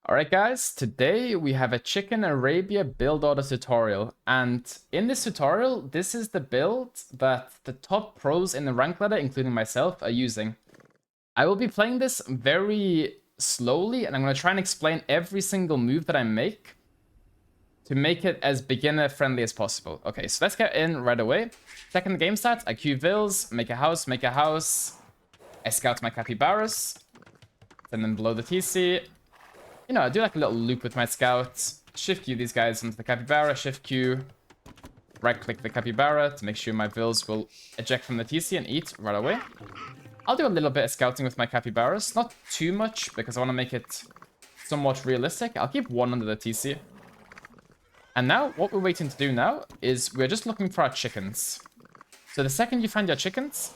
Alright guys, today we have a Chicken Arabia build order tutorial, and in this tutorial, this is the build that the top pros in the rank ladder, including myself, are using. I will be playing this very slowly, and I'm going to try and explain every single move that I make to make it as beginner friendly as possible. Okay, so let's get in right away. Second game stats, I queue vills, make a house, I scout my capybaras, send them below the TC. You know, I do like a little loop with my scouts. Shift Q these guys into the capybara. Shift Q. Right click the capybara to make sure my vills will eject from the TC and eat right away. I'll do a little bit of scouting with my capybaras. Not too much because I want to make it somewhat realistic. I'll keep one under the TC. And now what we're waiting to do now is we're just looking for our chickens. So the second you find your chickens,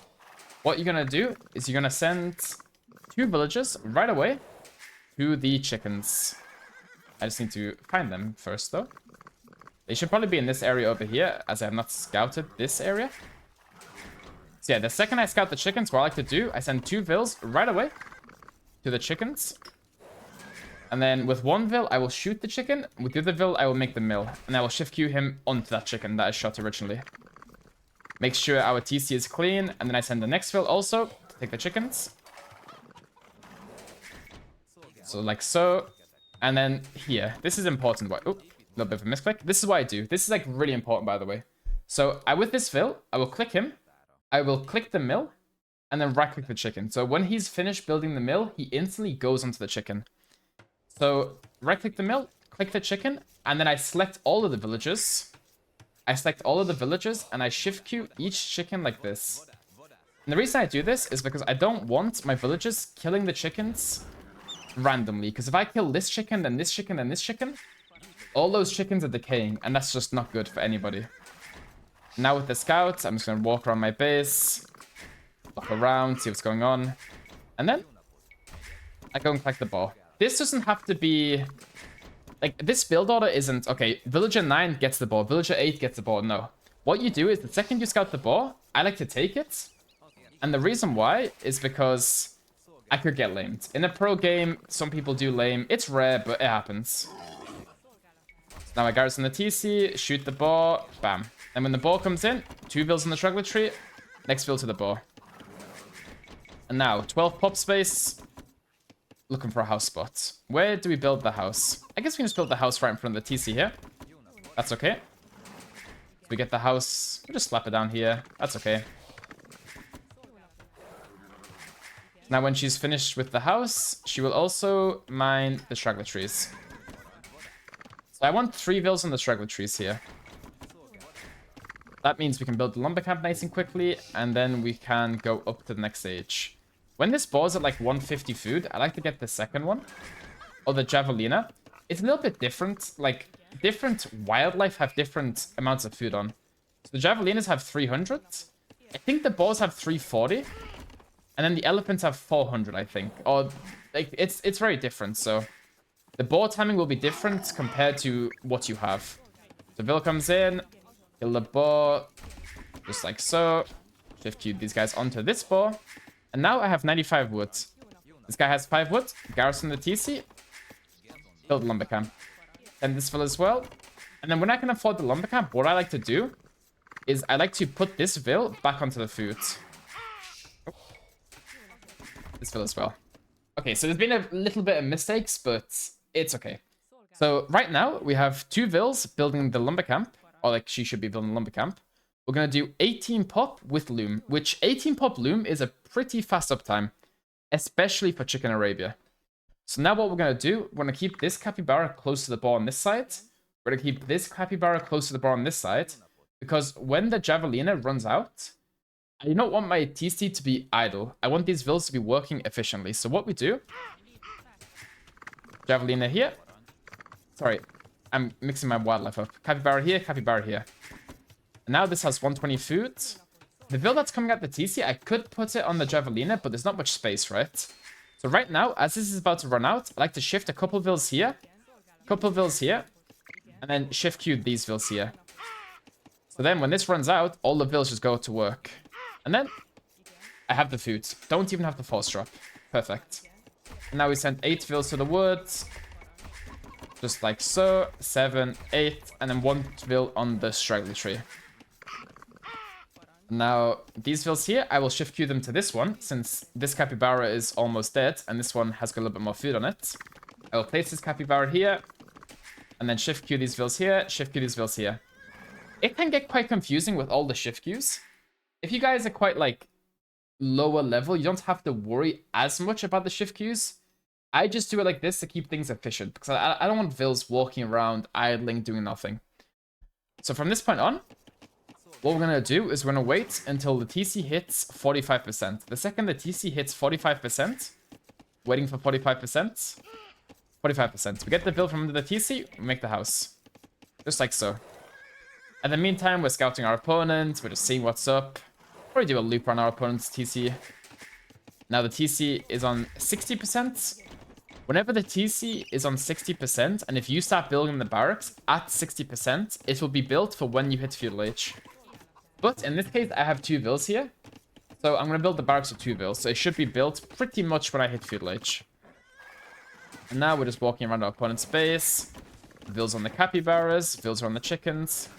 what you're going to do is you're going to send 2 villagers right away to the chickens. I just need to find them first, though. They should probably be in this area over here, as I have not scouted this area. So yeah, the second I scout the chickens, what I like to do, I send 2 vills right away to the chickens. And then with 1 vill, I will shoot the chicken. With the other vill, I will make the mill. And I will shift Q him onto that chicken that I shot originally. Make sure our TC is clean. And then I send the next vill also to take the chickens. So like so, and then here. This is important. Oh, a little bit of a misclick. This is what I do. This is like really important, by the way. So with this vill, I will click him. I will click the mill, and then right click the chicken. So when he's finished building the mill, he instantly goes onto the chicken. So right click the mill, click the chicken, and then I select all of the villagers. I select all of the villagers, and I shift Q each chicken like this. And the reason I do this is because I don't want my villagers killing the chickens randomly, because if I kill this chicken, then this chicken, then this chicken, all those chickens are decaying, and that's just not good for anybody. Now with the scouts, I'm just going to walk around my base, look around, see what's going on, and then I go and collect the boar. This doesn't have to be, like, this build order isn't, okay, villager 9 gets the boar, villager 8 gets the boar, no. What you do is, the second you scout the boar, I like to take it, and the reason why is because I could get lamed. In a pro game, some people do lame. It's rare, but it happens. So now I garrison the TC, shoot the boar, bam. And when the boar comes in, 2 vills in the struggler tree, next vill to the boar. And now, 12 pop space, looking for a house spot. Where do we build the house? I guess we can just build the house right in front of the TC here. That's okay. We get the house, we'll just slap it down here. That's okay. Now, when she's finished with the house, she will also mine the straggler trees. So I want 3 vills on the straggler trees here. That means we can build the lumber camp nice and quickly, and then we can go up to the next stage. When this boar's at like 150 food, I like to get the second one, or the javelina. It's a little bit different. Like, different wildlife have different amounts of food on. So the javelinas have 300. I think the boars have 340. And then the elephants have 400, I think. Or, like, it's very different, so the boar timing will be different compared to what you have. So Vill comes in, kill the boar, just like so. Shift Q these guys onto this boar. And now I have 95 wood. This guy has 5 wood. Garrison the TC. Build lumber camp. And this Vill as well. And then when I can afford the lumber camp, what I like to do is I like to put this Vill back onto the food. This Vill as well. Okay, so there's been a little bit of mistakes, but it's okay. So right now, we have 2 vills building the lumber camp. Or like, she should be building the lumber camp. We're going to do 18 pop with loom, which 18 pop loom is a pretty fast uptime, especially for Chicken Arabia. So now what we're going to do, we're going to keep this capybara close to the boar on this side. We're going to keep this capybara close to the boar on this side, because when the javelina runs out, I don't want my TC to be idle. I want these vills to be working efficiently. So what we do, javelina here. Sorry, I'm mixing my wildlife up. Capybara here, capybara here. And now this has 120 food. The vill that's coming out the TC, I could put it on the javelina, but there's not much space, right? So right now, as this is about to run out, I like to shift a couple vills here, couple vills here, and then shift Q these vills here. So then when this runs out, all the vills just go to work. And then I have the food. Don't even have the force drop. Perfect. And now we sent 8 vills to the woods. Just like so. 7, 8, and then 1 vil on the straggly tree. Now, these vills here, I will shift queue them to this one, since this capybara is almost dead, and this one has got a little bit more food on it. I will place this capybara here, and then shift queue these vills here, shift queue these vills here. It can get quite confusing with all the shift queues. If you guys are quite, like, lower level, you don't have to worry as much about the shift queues. I just do it like this to keep things efficient, because I don't want vills walking around, idling, doing nothing. So from this point on, what we're going to do is we're going to wait until the TC hits 45%. The second the TC hits 45%, waiting for 45%, 45%. We get the build from under the TC, we make the house. Just like so. In the meantime, we're scouting our opponent, we're just seeing what's up. Probably do a loop on our opponent's TC. Now the TC is on 60%. Whenever the TC is on 60%, and if you start building the barracks at 60%, it will be built for when you hit Feudal Age. But in this case, I have 2 vills here. So I'm going to build the barracks with 2 vills. So it should be built pretty much when I hit Feudal Age. And now we're just walking around our opponent's base. Vills on the capybaras, vills are on the chickens.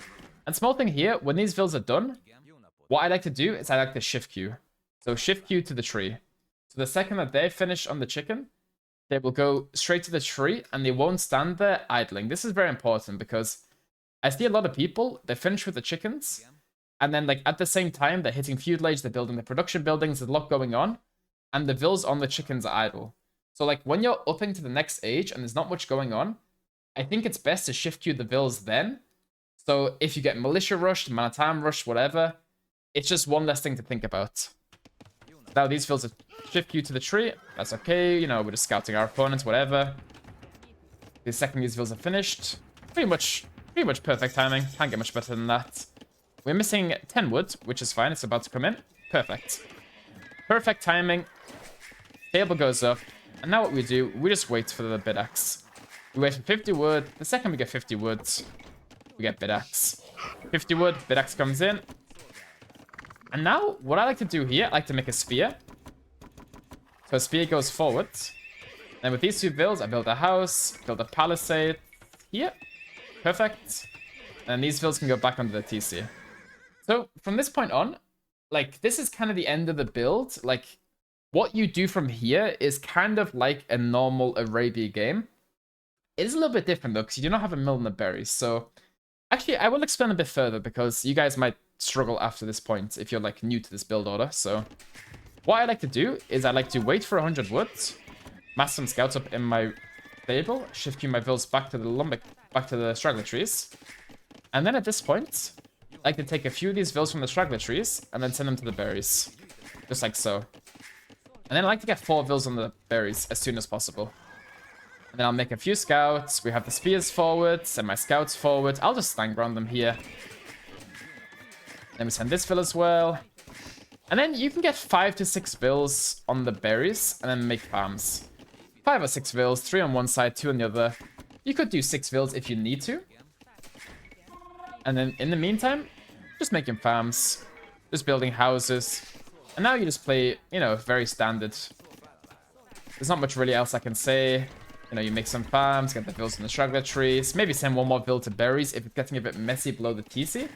And small thing here, when these vills are done, what I like to do is I like to shift queue. So shift queue to the tree. So the second that they finish on the chicken, they will go straight to the tree and they won't stand there idling. This is very important because I see a lot of people, they finish with the chickens. And then, like, at the same time, they're hitting Feudal Age, they're building the production buildings, there's a lot going on. And the vills on the chickens are idle. So, like, when you're upping to the next age and there's not much going on, I think it's best to shift queue the vills then. So, if you get militia rushed, man-at-arm rushed, whatever, it's just one less thing to think about. Now, these vills are shift queue to the tree. That's okay, you know, we're just scouting our opponents, whatever. The second these vills are finished, pretty much perfect timing. Can't get much better than that. We're missing 10 wood, which is fine. It's about to come in. Perfect. Perfect timing. Table goes up. And now what we do, we just wait for the bid axe. We wait for 50 wood. The second we get 50 wood, we get bid axe. 50 wood, bid axe comes in. And now, what I like to do here, I like to make a spear. So a spear goes forward. And with these 2 builds, I build a house, build a palisade here. Perfect. And these builds can go back under the TC. So from this point on, like, this is kind of the end of the build. Like, what you do from here is kind of like a normal Arabia game. It is a little bit different, though, because you do not have a mill in the berries. So, actually, I will explain a bit further, because you guys might struggle after this point if you're, like, new to this build order. So, what I like to do is I like to wait for 100 wood, mass some scouts up in my stable, shift queue my vills back to the straggler trees. And then at this point, I like to take a few of these vills from the straggler trees and then send them to the berries. Just like so. And then I like to get 4 vills on the berries as soon as possible. And then I'll make a few scouts. We have the spears forward, send my scouts forward. I'll just stand ground them here. Then we send this vill as well. And then you can get 5 to 6 vills on the berries and then make farms. 5 or 6 vills, 3 on one side, 2 on the other. You could do 6 vills if you need to. And then in the meantime, just making farms, just building houses. And now you just play, you know, very standard. There's not much really else I can say. You know, you make some farms, get the vills in the straggler trees. Maybe send 1 more vill to berries if it's getting a bit messy below the TC.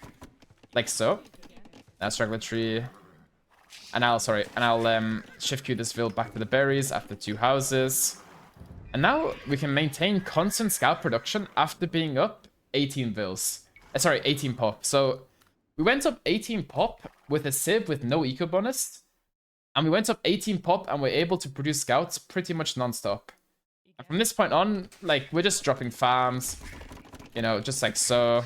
Like so. Now straggler tree. And I'll shift queue this vill back to the berries after 2 houses. And now we can maintain constant scout production after being up 18 vills. 18 pop. So we went up 18 pop with a civ with no eco bonus. And we went up 18 pop and we're able to produce scouts pretty much non-stop. And from this point on, like, we're just dropping farms. You know, just like so.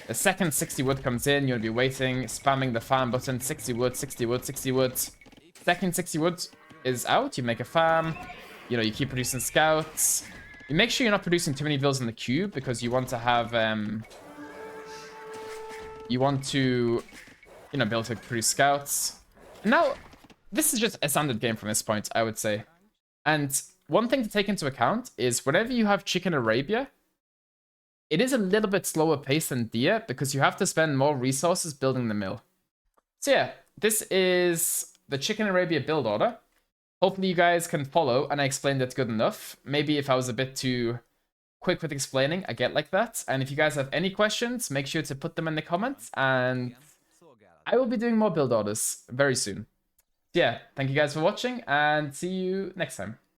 The second 60 wood comes in, you'll be waiting, spamming the farm button. 60 wood, 60 wood, 60 wood. Second 60 wood is out, you make a farm. You know, you keep producing scouts. You make sure you're not producing too many vills in the cube because you want to have, you want to, you know, be able to produce scouts. Now, this is just a standard game from this point, I would say. And one thing to take into account is whenever you have Chicken Arabia, it is a little bit slower paced than Dia because you have to spend more resources building the mill. So yeah, this is the Chicken Arabia build order. Hopefully you guys can follow and I explained it good enough. Maybe if I was a bit too quick with explaining, I get like that. And if you guys have any questions, make sure to put them in the comments, and I will be doing more build orders very soon. Yeah, thank you guys for watching, and see you next time.